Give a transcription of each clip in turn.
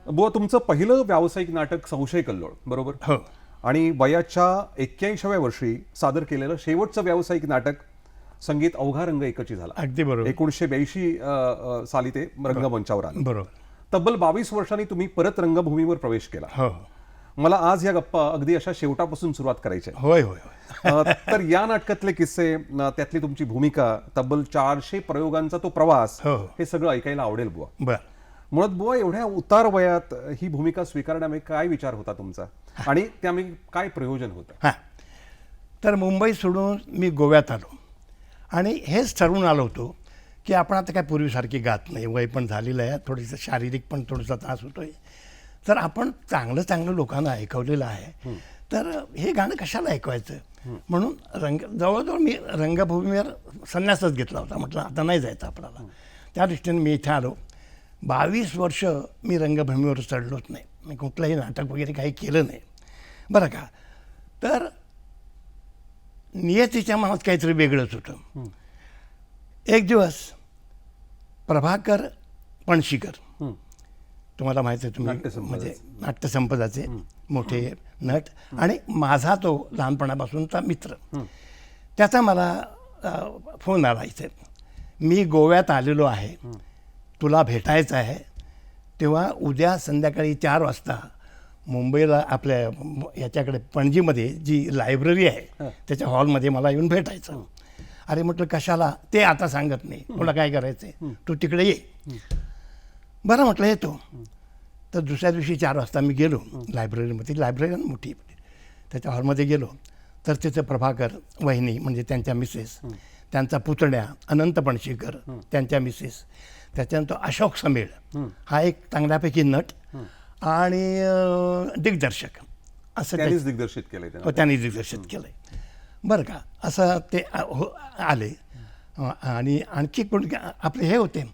बुवा तुमचं पहिलं व्यावसायिक नाटक संशय कल्लोळ, बरोबर? हो. आणि वयाच्या 81व्या वर्षी सादर केलेलं शेवटचं व्यावसायिक नाटक संगीत अवघा रंग एकची झाला. अगदी बरोबर. 1982 साली ते रंगमंचावर आलं. बरोबर. तब्बल 22 वर्षांनी तुम्ही परत रंगभूमीवर प्रवेश केला. हो. मला आज या गप्पा अगदी अशा शेवटापासून सुरुवात करायची आहे. होय होय होय. तर या नाटकातले किस्से, त्यातली तुमची भूमिका, तब्बल 400 प्रयोगांचा तो प्रवास, हो. हे सगळं ऐकायला आवडेल बुवा. बरं. मुळात बुवा एवढ्या उतार वयात ही भूमिका स्वीकारण्यामध्ये काय विचार होता तुमचा आणि त्यामध्ये काय प्रयोजन होतं? हां, तर मुंबई सोडून मी गोव्यात आलो आणि हेच ठरवून आलो होतो की आपण आता काय पूर्वीसारखी गात नाही, वय पण झालेलं आहे, थोडंसं शारीरिक पण थोडासा त्रास होतो आहे, तर आपण चांगलं चांगलं लोकांना ऐकवलेलं आहे, तर हे गाणं कशाला ऐकवायचं म्हणून जवळजवळ मी रंगभूमीवर संन्यासच घेतला होता. म्हटलं आता नाही जायचं आपल्याला. त्या दृष्टीने मी इथे आलो. 22 वर्ष मी रंगभूमीवर चढलोच नाही, मी कुठलंही नाटक वगैरे काही केलं नाही, बरं का. तर नियतीच्या मनात काहीतरी वेगळंच होतं. एक दिवस प्रभाकर पणशीकर, तुम्हाला माहिती आहे, तुम्ही म्हणजे नाट्यसंपदाचे मोठे नट आणि माझा तो लहानपणापासूनचा मित्र, त्याचा मला फोन आला, इथे मी गोव्यात आलेलो आहे, तुला भेटायचं आहे, तेव्हा उद्या संध्याकाळी 4 वाजता मुंबईला आपल्या याच्याकडे पणजीमध्ये जी लायब्ररी आहे त्याच्या हॉलमध्ये मला येऊन भेटायचं. अरे म्हटलं कशाला, ते आता सांगत नाही, तुला काय करायचं आहे, तू तिकडे ये. बरं म्हटलं येतो. तर दुसऱ्या दिवशी 4 वाजता मी गेलो लायब्ररीमध्ये, लायब्ररी मोठी होती, त्याच्या हॉलमध्ये गेलो. तर तिथं प्रभाकर वहिनी म्हणजे त्यांच्या मिसेस, त्यांचा पुतण्या अनंत पणशीकर त्यांच्या मिसेस, त्याच्यानंतर अशोक समेळ हा एक चांगल्यापैकी नट आणि दिग्दर्शक, असं त्यांनीच दिग्दर्शित केलंय. त्यांनी दिग्दर्शित केलं आहे, बरं का. असं ते आले. आणि आणखी कोण आपले हे होते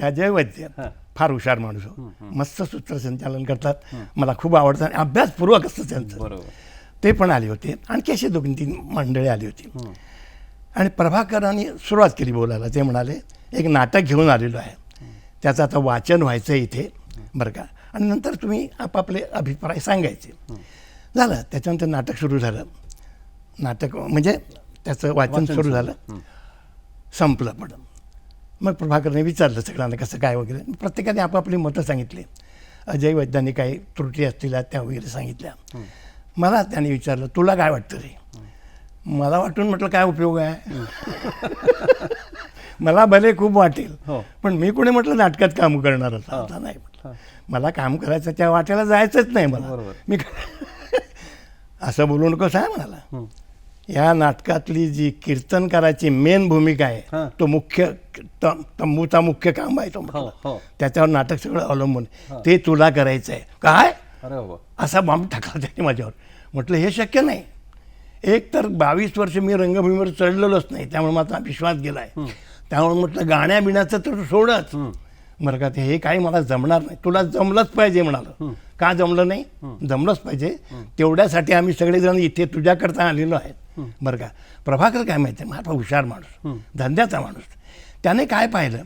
अजय वैद्य, फार हुशार माणूस, मस्त सूत्रसंचालन करतात, मला खूप आवडतं आणि अभ्यासपूर्वक असतं त्यांचं, ते पण आले होते. आणखी अशी 2-3 मंडळी आली होती. आणि प्रभाकरांनी सुरुवात केली बोलायला. ते म्हणाले एक नाटक घेऊन आलेलो आहे, त्याचं आता वाचन व्हायचं आहे इथे, बरं का, आणि नंतर तुम्ही आपापले अभिप्राय सांगायचे. झालं. त्याच्यानंतर नाटक सुरू झालं. नाटक म्हणजे त्याचं वाचन सुरू झालं, संपलं. पण मग प्रभाकरने विचारलं सगळ्यांना कसं काय वगैरे. प्रत्येकाने आपापली मतं सांगितली. अजय वैद्यांनी काही त्रुटी असतील त्या वगैरे सांगितल्या. मला त्याने विचारलं तुला काय वाटतं रे. मला वाटून म्हटलं काय उपयोग आहे, मला भले खूप वाटेल, पण मी कोणी म्हटलं नाटकात काम करणार आता नाही म्हटलं, मला काम करायचं, त्या वाट्याला जायचंच नाही मला, मी असं बोलू नको आहे म्हणाला. या नाटकातली जी कीर्तनकाराची मेन भूमिका आहे, तो मुख्य तंबूचा मुख्य काम आहे तो, त्याच्यावर नाटक सगळं अवलंबून, ते तुला करायचं आहे. काय असा बॉम्ब टाकला त्याने माझ्यावर. म्हटलं हे शक्य नाही. एक तर 22 वर्ष मी रंगभूमीवर चढलेलोच नाही, त्यामुळे माझा विश्वास गेला आहे. त्यामुळे म्हटलं गाण्या बिण्याचं तर सोडच, बरं का, ते हे काही मला जमणार नाही, तुला जमलंच पाहिजे म्हणालं. का जमलं नाही, जमलंच पाहिजे, तेवढ्यासाठी आम्ही सगळेजण इथे तुझ्याकरता आलेलो आहेत, बरं का. प्रभाकर काय माहिती आहे, माझा हुशार माणूस, धंद्याचा माणूस. त्याने काय पाहिलं,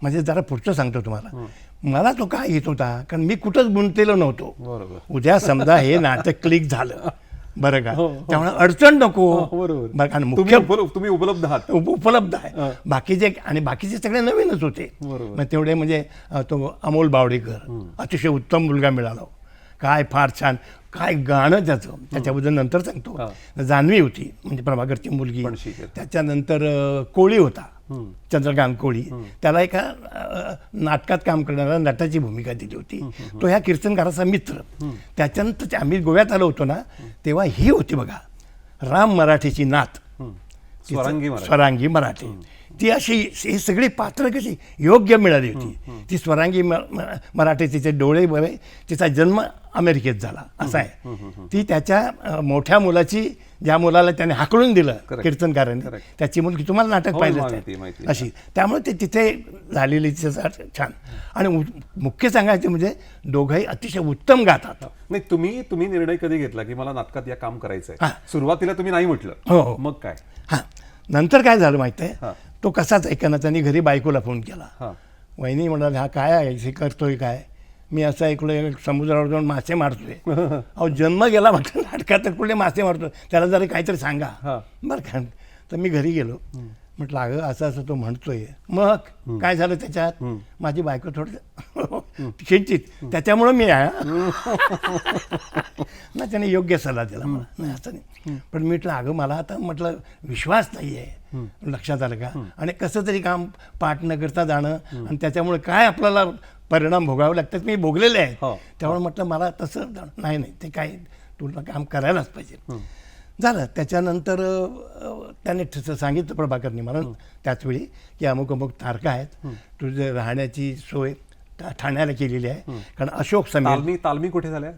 म्हणजे जरा पुढचं सांगतो तुम्हाला, मला तो काय येत होता, कारण मी कुठंच गुंतलेलो नव्हतो. उद्या समजा हे नाटक क्लिक झालं, बरं का, त्यामुळे अडचण नको, बरं का. मुख्य तुम्ही उपलब्ध आहात, उपलब्ध आहे. बाकीचे आणि बाकीचे सगळे नवीनच होते. मग तेवढे म्हणजे तो अमोल बावडेकर, अतिशय उत्तम मुलगा मिळाला, काय फार छान, काय गाणं त्याचं, त्याच्याबद्दल नंतर सांगतो. जान्हवी होती म्हणजे प्रभाकरची मुलगी. त्याच्यानंतर कोळी होता, चंद्रकांत कोळी, त्याला एका नाटकात काम करणाऱ्या नटाची भूमिका दिली होती. तो ह्या कीर्तनकाराचा मित्र. त्याच्यानंतर आम्ही गोव्यात आलो होतो ना, तेव्हा ही होती बघा राम मराठीची नात, स्वरांगी मराठी. ती अशी ही सगळी पात्र कशी योग्य मिळाली होती. ती स्वरांगी मराठी, तिचे डोळे बरे, तिचा जन्म अमेरिकेत झाला असा आहे. ती त्याच्या मोठ्या मुलाची, ज्या मुलाला त्याने हाकलून दिलं कीर्तनकारांनी, त्याची मुलगी, तुम्हाला नाटक पाहिलं अशी. त्यामुळे ते तिथे झालेली छान. आणि मुख्य सांगायचं म्हणजे दोघंही अतिशय उत्तम गातात. नाही, तुम्ही निर्णय कधी घेतला की मला नाटकात या काम करायचंय? सुरुवातीला तुम्ही नाही म्हटलं, हो, मग काय? नंतर काय झालं माहिती आहे, तो कसाच ऐकना, त्यांनी घरी बायकोला फोन केला. वहिनी म्हणाले हा काय आहे, हे करतोय काय. मी असं ऐकलं समुद्रावर जाऊन मासे मारतोय. अहो जन्म गेला म्हटलं नाटकात, तर कुठले मासे मारतो, त्याला जरा काहीतरी सांगा. बरं का. तर मी घरी गेलो, म्हटलं अगं असं असं तो म्हणतोय. मग काय झालं त्याच्यात, माझी बायको थोडं चिंतित, त्याच्यामुळं मी ना त्याने योग्य सल्ला दिला मला, नाही असं नाही. पण म्हटलं अगं मला आता म्हटलं विश्वास नाही आहे, लक्षात आलं का. आणि कसं तरी काम पाठ न करता जाणं आणि त्याच्यामुळे काय आपल्याला परिणाम भोगावे लागतात मी भोगलेले आहेत. त्यामुळे म्हटलं मला तसं नाही ते काय तुला काम करायलाच पाहिजे. झालं. त्याच्यानंतर त्याने सांगितलं प्रभाकरनी मला त्याचवेळी की अमुक अमुक तारखा आहेत, तुझे राहण्याची सोय ठाण्याला केलेली आहे. कारण अशोक समीर तालमी कुठे झाल्या,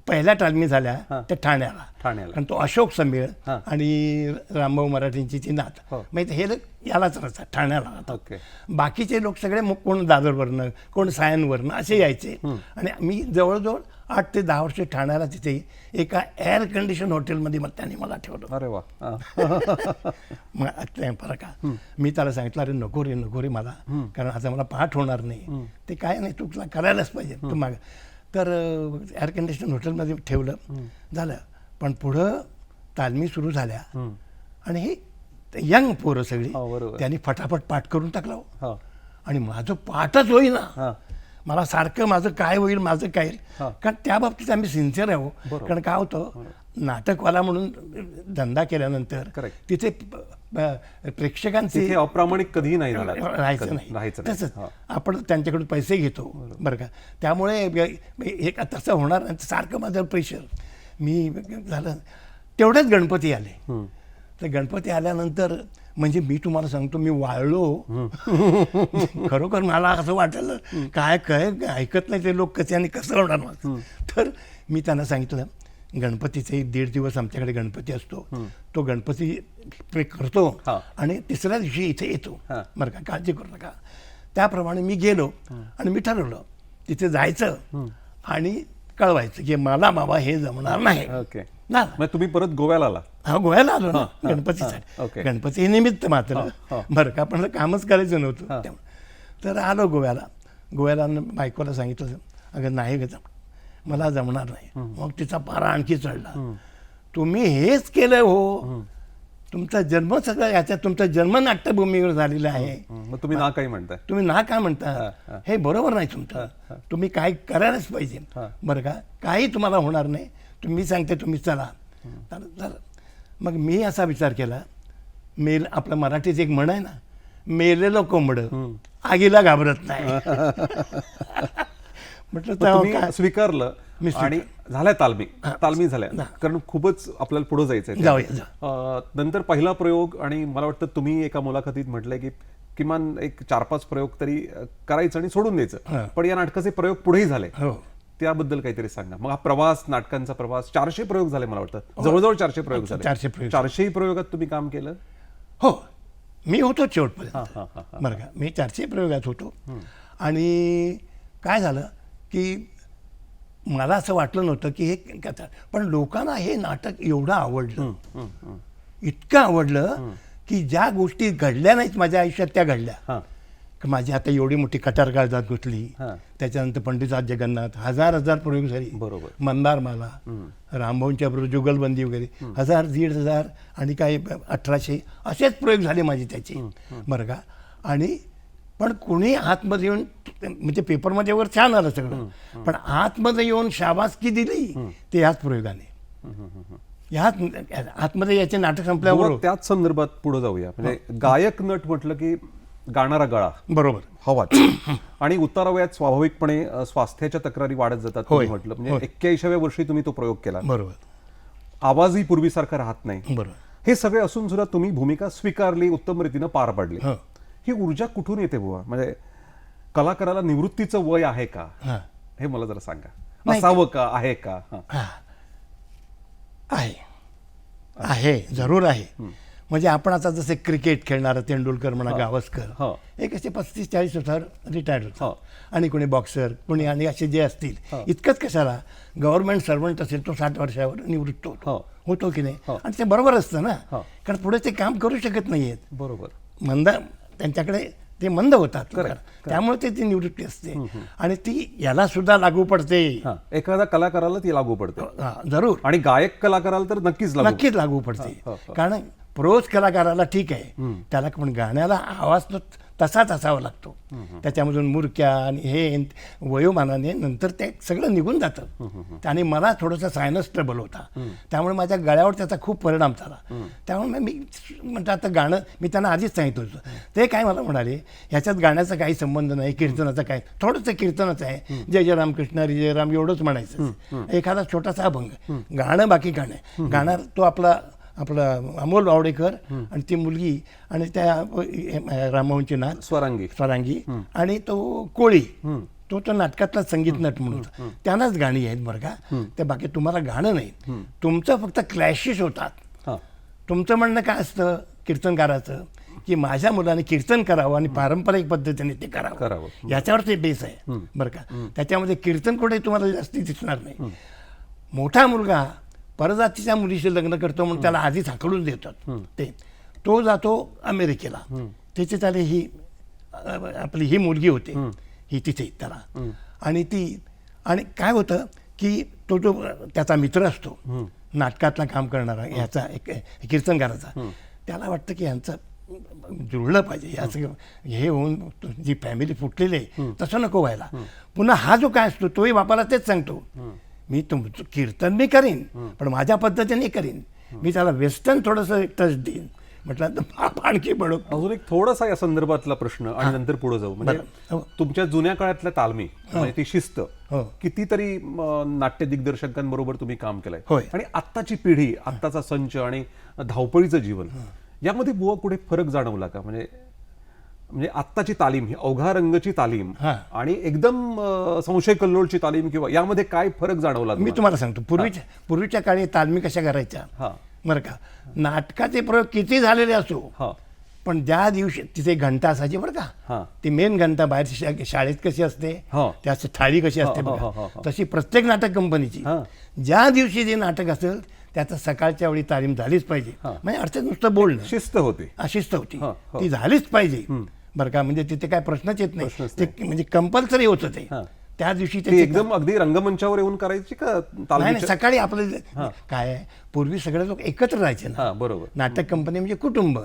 पहिल्या तालमी झाल्या त्या ठाण्याला. कारण तो अशोक समीर आणि रामभाऊ मराठींची ती नात, म्हणजे हे यालाच राहतात ठाण्याला राहतात. बाकीचे लोक सगळे कोण दादरवरनं, कोण सायनवरनं असे यायचे. आणि मी जवळजवळ 8 ते 10 वर्ष ठाण्याला तिथे एका एअर कंडिशन हॉटेलमध्ये मग त्यांनी मला ठेवलं. अरे वा. मग फरक का मी त्याला सांगितलं अरे नको रे मला, कारण आता मला पाठ होणार नाही, ते काय नाही तू तुला करायलाच पाहिजे तू माग. तर एअर कंडिशन हॉटेलमध्ये ठेवलं. झालं. पण पुढं तालमी सुरू झाल्या आणि हे यंग पोरं सगळी त्यांनी फटाफट पाठ करून टाकला. आणि माझं पाठच होईना. मला सारखं माझं काय होईल माझं काय होईल, कारण त्या बाबतीत आम्ही सिन्सिअर आहे. कारण काय होतं, नाटकवाला म्हणून धंदा केल्यानंतर तिथे प्रेक्षकांचे अप्रामाणिक कधीही नाही राहायचं नाही. तसंच आपण त्यांच्याकडून पैसे घेतो बरं का. त्यामुळे एक तसं होणार नाही. सारखं माझं प्रेशर. मी झालं तेवढेच गणपती आले. तर गणपती आल्यानंतर म्हणजे मी तुम्हाला सांगतो मी वाळलो. खरोखर मला असं वाटलं काय ऐकत नाही ते लोक कसे आणि कसं होणार माझं. तर मी त्यांना सांगितलं गणपतीचे 1.5 दिवस आमच्याकडे गणपती असतो, तो गणपती प्रे करतो आणि तिसऱ्या दिवशी इथे येतो बरं का, काळजी करू नका. त्याप्रमाणे मी गेलो आणि मी ठरवलं तिथे जायचं आणि कळवायचं की मला बाबा हे जमणार नाही. तुम्ही परत गोव्याला आला. गोव्याला आलो ना गणपतीसाठी. गणपती निमित्त मात्र बरं का, पण कामच करायचं नव्हतं. तर आलो गोव्याला बायकोला सांगितलं अगं नाही ग मला जमणार नाही. मग तिचा पारा आणखी चढला. तुम्ही हेच केलं हो, तुमचा जन्म सगळं याच्यात, तुमचा जन्म नाट्यभूमीवर झालेला आहे. तुम्ही ना काय म्हणताय, तुम्ही ना काय म्हणता, हे बरोबर नाही तुमचं. तुम्ही काय करायलाच पाहिजे बरं का, काही तुम्हाला होणार नाही. तुम्ही सांगते तुम्ही चला. झालं. मग मी असा विचार केला, आपलं मराठीत एक म्हण आहे ना, मेलेलं कोंबडं आगीला घाबरत नाही. म्हटलं स्वीकारलं आणि झालाय तालमी झाल्या. कारण खूपच आपल्याला पुढे जायचंय. नंतर पहिला प्रयोग, आणि मला वाटतं तुम्ही एका मुलाखतीत म्हटलंय की किमान एक 4-5 प्रयोग तरी करायचं आणि सोडून द्यायचं. पण या नाटकाचे प्रयोग पुढेही झाले, त्याबद्दल काहीतरी सांगा. मग हा प्रवास, नाटकांचा प्रवास, 400 प्रयोग झाले मला वाटतं, जवळजवळ 400 प्रयोग झाले. 400 प्रयोगात तुम्ही काम केलं. हो, मी होतो शेवटपर्यंत बरं का. मी 400 प्रयोगात होतो. आणि काय झालं की मला असं वाटलं नव्हतं की हे कथा, पण लोकांना हे नाटक एवढं आवडलं, इतकं आवडलं की ज्या गोष्टी घडल्या नाहीत माझ्या आयुष्यात त्या घडल्या. माझी आता एवढी मोठी कटार काळजात घुसली, त्याच्यानंतर पंडित जगन्नाथ, हजार प्रयोग झाली. बरोबर. मंदारमाला, रामभाऊंच्या बरोबर जुगलबंदी वगैरे 1000-1500 आणि काही 1800 असेच प्रयोग झाले माझे त्याचे बरं का. आणि पण कोणी आतमध्ये येऊन, म्हणजे पेपरमध्ये वगैरे छान आलं सगळं, पण आतमध्ये येऊन शाबासकी दिली ते ह्याच प्रयोगाने. ह्याच आतमध्ये याचे नाटक संपल्यावर त्याच संदर्भात पुढे जाऊया. म्हणजे गायक नट म्हटलं की गाणारा गळा बरोबर हवाच. आणि उतारावयात स्वाभाविकपणे स्वास्थ्याच्या तक्रारी वाढत जातात तुम्ही म्हटलं. म्हणजे 81व्या वर्षी तुम्ही तो प्रयोग केला. बरोबर. आवाजही पूर्वीसारखा राहत नाही. बरोबर. हे सगळे असून सुद्धा तुम्ही भूमिका स्वीकारली, उत्तम रीतीनं पार पाडली. ही ऊर्जा कुठून येते बुवा? म्हणजे कलाकाराला निवृत्तीचं वय आहे का, हे मला जरा सांगा. असावं का, आहे का? आहे, जरूर आहे. म्हणजे आपण आता जसे क्रिकेट खेळणारा तेंडुलकर म्हणा, गावस्कर, एक असे 35-40 वर्षावर रिटायर्ड होतात. आणि कोणी बॉक्सर, कोणी आणि असे जे असतील. इतकंच कशाला, गव्हर्नमेंट सर्वंट असेल तो 60 वर्षावर निवृत्त होतो की नाही. आणि ते बरोबर असतं ना, कारण पुढे ते काम करू शकत नाहीयेत. बरोबर. त्यांच्याकडे ते मंद होतात त्यामुळे ते ती निवृत्ती असते आणि ती याला सुद्धा लागू पडते. एखाद्या कलाकाराला ती लागू पडते जरूर. आणि गायक कलाकाराला तर नक्कीच लागू पडते. कारण प्रोज कलाकाराला ठीक आहे, त्याला पण गाण्याला आवाज तो तसाच असावा लागतो. त्याच्यामधून मुरक्या आणि हे वयोमानाने नंतर ते सगळं निघून जातं. आणि मला थोडंसं सायनस ट्रबल होता, त्यामुळे माझ्या गळ्यावर त्याचा खूप परिणाम झाला. त्यामुळे मी म्हणतो आता गाणं मी त्यांना आधीच सांगितलं होतं. ते काय मला म्हणाले, ह्याच्यात गाण्याचा काही संबंध नाही, कीर्तनाचा काय, थोडंसं कीर्तनच आहे, जय जय रामकृष्ण हरी जय राम एवढंच म्हणायचं, एखादा छोटासा अभंग, गाणं बाकी गाणं गाणार तो आपला अमोल बावडेकर आणि ती मुलगी आणि त्या राममोहनची नाथ स्वरांगी आणि तो कोळी, तो नाटकातला संगीत नट म्हणून त्यांनाच गाणी आहेत बरं का. ते बाकी तुम्हाला गाणं नाही, तुमचं फक्त क्लॅशेस होतात. तुमचं म्हणणं काय असतं कीर्तनकाराचं, की माझ्या मुलाने कीर्तन करावं आणि पारंपरिक पद्धतीने ते करावं, याच्यावर ते बेस आहे बरं का. त्याच्यामध्ये कीर्तन कुठे तुम्हाला जास्ती दिसणार नाही. मोठा मुलगा परजातीच्या मुलीशी लग्न करतो म्हणून त्याला आधीच हाकलून देतात. तो जातो अमेरिकेला, तिथे त्याला ही आपली ही मुलगी होते ही तिथे त्याला, आणि काय होतं की तो जो त्याचा मित्र असतो नाटकातला काम करणारा ह्याचा एक कीर्तनकाराचा, त्याला वाटतं की ह्यांचं जुळलं पाहिजे, याचं हे होऊन जी फॅमिली फुटलेली आहे तसं नको व्हायला. पुन्हा हा जो काय असतो तोही बापाला तेच सांगतो, मी तुमचं कीर्तन मी करीन पण माझ्या पद्धतीने करीन, मी त्याला वेस्टर्न थोडंसं टच देईन. म्हटलं तर आणखी बडो. अजून एक थोडासा या संदर्भातला प्रश्न आणि नंतर पुढे जाऊ. म्हणजे तुमच्या जुन्या काळातल्या तालमी म्हणजे ती शिस्त, कितीतरी नाट्य दिग्दर्शकांबरोबर तुम्ही काम केलंय आणि आत्ताची पिढी, आत्ताचा संच आणि धावपळीचं जीवन, यामध्ये बुवा कुठे फरक जाणवला का? म्हणजे आत्ताची तालीम, ही अवघा रंगची तालीम आणि एकदम संशय कल्लोळची तालीम, किंवा यामध्ये काय फरक जाणवला? मी तुम्हाला सांगतो, पूर्वीच्या काळी तालमी कशा करायच्या बरं का. नाटकाचे प्रयोग किती झालेले असो, पण ज्या दिवशी तिथे घंटा असायची बरं का, ती मेन घंटा बाहेर शाळेत कशी असते, त्याची थाळी कशी असते बघा, तशी प्रत्येक नाटक कंपनीची ज्या दिवशी जे नाटक असेल त्याचं सकाळच्या वेळी तालीम झालीच पाहिजे. म्हणजे अर्थात नुसतं बोलणं, शिस्त होती, ती झालीच पाहिजे बरं का. म्हणजे तिथे काय प्रश्नच येत नाही, ते म्हणजे कंपल्सरी होतं ते. त्या दिवशी ते एकदम अगदी रंगमंचावर येऊन करायची का? नाही, सकाळी आपलं काय आहे, पूर्वी सगळे लोक एकत्र राहायचे ना, बरोबर. नाटक कंपनी म्हणजे कुटुंब.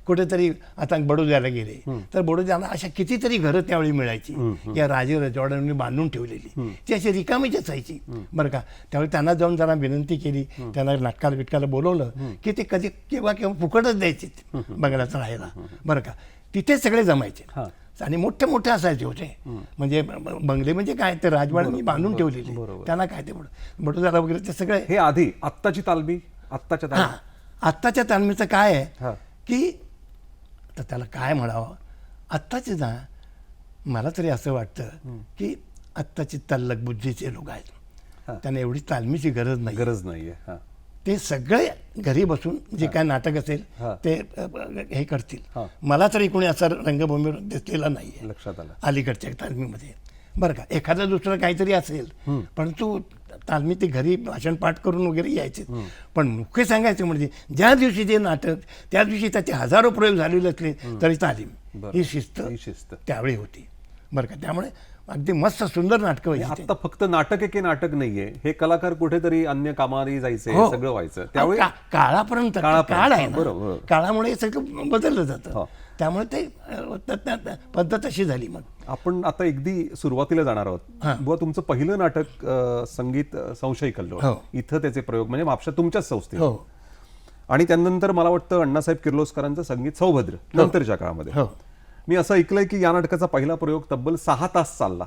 कुठेतरी आता बडोद्याला गेले तर बडोद्याला अशा कितीतरी घरं त्यावेळी मिळायची, या राजे रजवाड्यांनी बांधून ठेवलेली, ती अशी रिकामीच असायची बरं का. त्यावेळी त्यांना जाऊन जरा विनंती केली, त्यांना नाटकाला बिटकाला बोलवलं की ते कधी केव्हा फुकटच द्यायचे बंगल्यात राहायला बरं का. तिथे सगळे जमायचे आणि मोठे असायचे होते. म्हणजे बंगले म्हणजे काय, ते राजवाड्यांनी बांधून ठेवलेले, त्यांना काय ते बडोद्याला वगैरे ते सगळे. हे आधी आत्ताची तालमी, आत्ताच्या तालमीचं काय आहे की तर त्याला काय म्हणावं, आत्ताचे ना मला तरी असं वाटतं की आत्ताची तल्लक बुद्धीचे लोक आहेत, त्यांना एवढी तालमीची गरज नाहीये. ते सगळे घरी बसून जे काय नाटक असेल ते हे करतील. मला तरी कोणी असा रंगभूमीवर दिसलेला नाहीये लक्षात आलं अलीकडच्या तालमीमध्ये बरं का. एखादं दुसरं काहीतरी असेल परंतु तालमी ते घरी भाषण पाठ करून वगैरे यायचे. पण मुख्य सांगायचं म्हणजे ज्या दिवशी जे नाटक, त्या दिवशी त्याचे हजारो प्रयोग झालेले असले तरी तालीम ही शिस्त त्यावेळी होती बरं का. त्यामुळे अगदी मस्त सुंदर नाटक व्हायची. आता फक्त नाटक एके नाटक नाहीये, हे कलाकार कुठेतरी अन्य कामाने जायचे, सगळं व्हायचं. त्यावेळी काळापर्यंत काळ आहे ना, काळामुळे सगळं बदललं जातं. त्यामुळे ते पद्धत अशी झाली. मग आपण आता अगदी सुरुवातीला जाणार आहोत. बुवा तुमचं पहिलं नाटक संगीत संशय कल्लोळ, इथं त्याचे प्रयोग म्हणजे म्हापशा तुमच्याच संस्थेत, आणि त्यानंतर मला वाटतं अण्णासाहेब किर्लोस्करांचं संगीत सौभद्र नंतरच्या काळामध्ये. मी असं ऐकलंय की या नाटकाचा पहिला प्रयोग तब्बल 6 तास चालला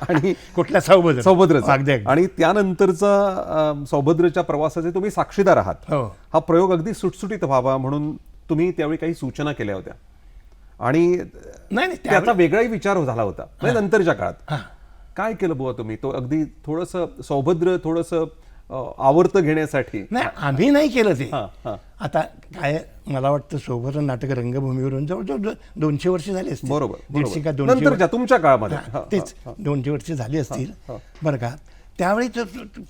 आणि कुठल्या सौभद्रचा, आणि त्यानंतरचा सौभद्रच्या प्रवासाचे तुम्ही साक्षीदार आहात. हा प्रयोग अगदी सुटसुटीत व्हावा म्हणून तुम्ही त्यावेळी काही सूचना केल्या होत्या आणि त्याचा वेगळाही विचार झाला होता. म्हणजे नंतरच्या काळात काय केलं बुवा तुम्ही? तो अगदी थोडंसं सौभद्र थोडंसं आवर्त घेण्यासाठी. नाही, आम्ही नाही केलं ते. आता काय मला वाटतं सौभद्र नाटक रंगभूमीवरून जवळजवळ 200 वर्ष झाली असतील. बरोबर. 150 का 200 तुमच्या काळामध्ये तेच 200 वर्ष झाली असतील बरं का. त्यावेळी तो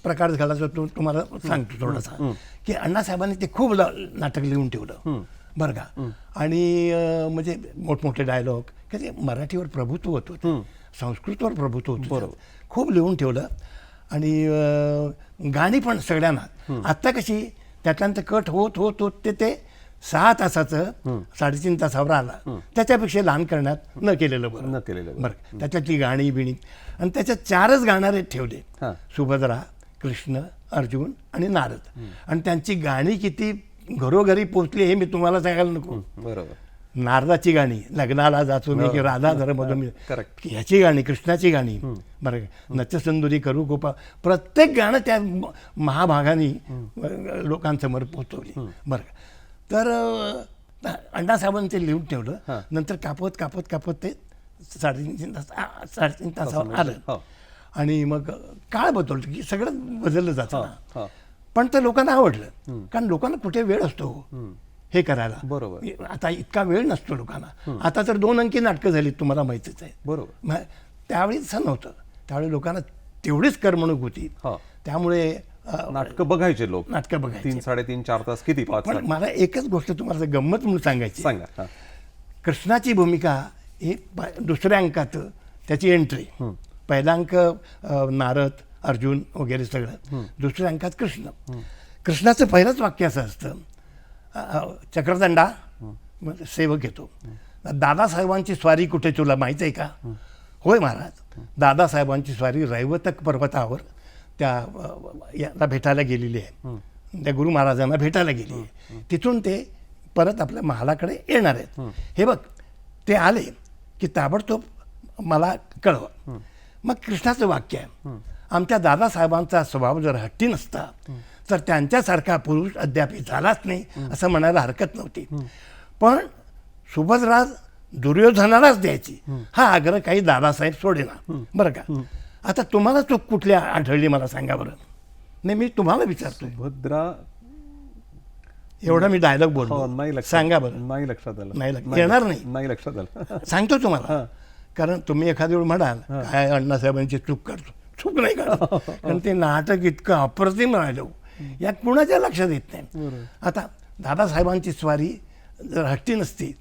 प्रकार झाला तो तुम्हाला सांगतो थोडासा, की अण्णासाहेबांनी ते खूप नाटक लिहून ठेवलं बरं का. आणि म्हणजे मोठमोठे डायलॉग कधी मराठीवर प्रभुत्व होतं, संस्कृतवर प्रभुत्व होतं, बरोबर. खूप लिहून ठेवलं. आणि गाणी पण सगळ्यांना. आत्ता कशी त्यातल्यानंतर कट होत होत होत ते 6 तासाचं 3.5 तासावर आला, त्याच्यापेक्षा लहान करण्यात न केलेलं बरं. न केलेलं बरं. त्याच्यातली गाणी बिणी आणि त्याच्यात 4च गाणारे ठेवले, हां. सुभद्रा, कृष्ण, अर्जुन आणि नारद. आणि त्यांची गाणी किती घरोघरी पोचली हे मी तुम्हाला सांगायला नको. बरोबर. नारदाची गाणी, लग्नाला जातो मी की राधा धर्मधून, करेक्ट. ह्याची गाणी, कृष्णाची गाणी, बरं का, नत्यसुंदरी करू गोपा, प्रत्येक गाणं त्या महाभागाने लोकांसमोर पोचवली. बरं का. तर अण्णासाहेबांनी ते लिहून ठेवलं. नंतर कापत कापत कापत ते 3.5 तासावर आलं. आणि मग काळ बदलतो की सगळं बदललं जातं ना. पण ते लोकांना आवडलं, कारण लोकांना कुठे वेळ असतो हे करायला. बरोबर. आता इतका वेळ नसतो लोकांना. आता तर 2 अंकी नाटकं झाली, तुम्हाला माहितीच आहे. बरोबर. त्यावेळी तसं नव्हतं. त्यावेळी लोकांना तेवढीच करमणूक होती. त्यामुळे नाटकं बघायचे लोक. नाटकं बघायची. 3, 3.5, 4 तास किती 5 पण मला एकच गोष्ट तुम्हाला गंमत म्हणून सांगायची. सांगा. कृष्णाची भूमिका ही दुसऱ्या अंकात त्याची एंट्री. पहिला अंक नारद, अर्जुन वगैरे सगळं. दुसऱ्या अंकात कृष्ण. कृष्णाचं पहिलंच वाक्य असं असतं, चक्रदंडा सेवक येतो, दादासाहेबांची स्वारी कुठे तुला माहीत आहे का? होय महाराज, दादासाहेबांची स्वारी रैवतक पर्वतावर त्या याला भेटायला गेलेली आहे, त्या गुरु महाराजांना भेटायला गेली आहे. तिथून ते परत आपल्या महालाकडे येणार आहेत. हे बघ, ते आले की ताबडतोब मला कळव. मग कृष्णाचं वाक्य आहे, आमच्या दादासाहेबांचा स्वभाव जर हट्टी नसता तर त्यांच्यासारखा पुरुष अद्याप झालाच नाही असं म्हणायला हरकत नव्हती. पण सुभद्रा दुर्योधनालाच द्यायची हा आग्रह काही दादासाहेब सोडेना. बरं का. आता तुम्हाला चूक कुठल्या आढळली मला सांगा बरं. नाही, मी तुम्हाला विचारतो. सुभद्रा एवढा मी डायलॉग बोलतो, नाही लक्षात. सांगा बरं. नाही लक्षात आलं. नाही येणार नाही. नाही लक्षात आलं. सांगतो तुम्हाला. कारण तुम्ही एखाद्या वेळ म्हणाल काय अण्णासाहेबांची चूक करतो. चूक नाही काढत, कारण ते नाटक इतकं अप्रतिम राहिलं, या कुणाच्या लक्षात येत नाही. आता दादासाहेबांची स्वारी जर हट्टी नसती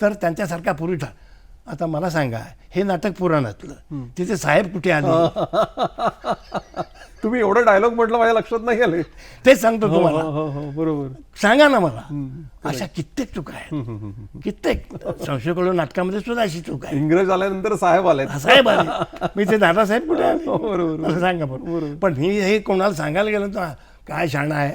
तर त्यांच्यासारखा पुरुष. आता मला सांगा, हे नाटक पुराणातलं, तिथे साहेब कुठे आले? तुम्ही एवढं डायलॉग म्हटलं माझ्या लक्षात नाही आले. तेच सांगतो तुम्हाला. बरोबर. सांगा ना मला. अशा कित्येक चुका आहेत, कित्येक. संशयकळू नाटकामध्ये सुद्धा अशी चूक आहे. इंग्रज आल्यानंतर साहेब आले. साहेब आले, मी ते दादासाहेब कुठे आले? बरोबर. असं सांगा बरोबर. पण मी हे कोणाला सांगायला गेलो तर काय शाणा आहे,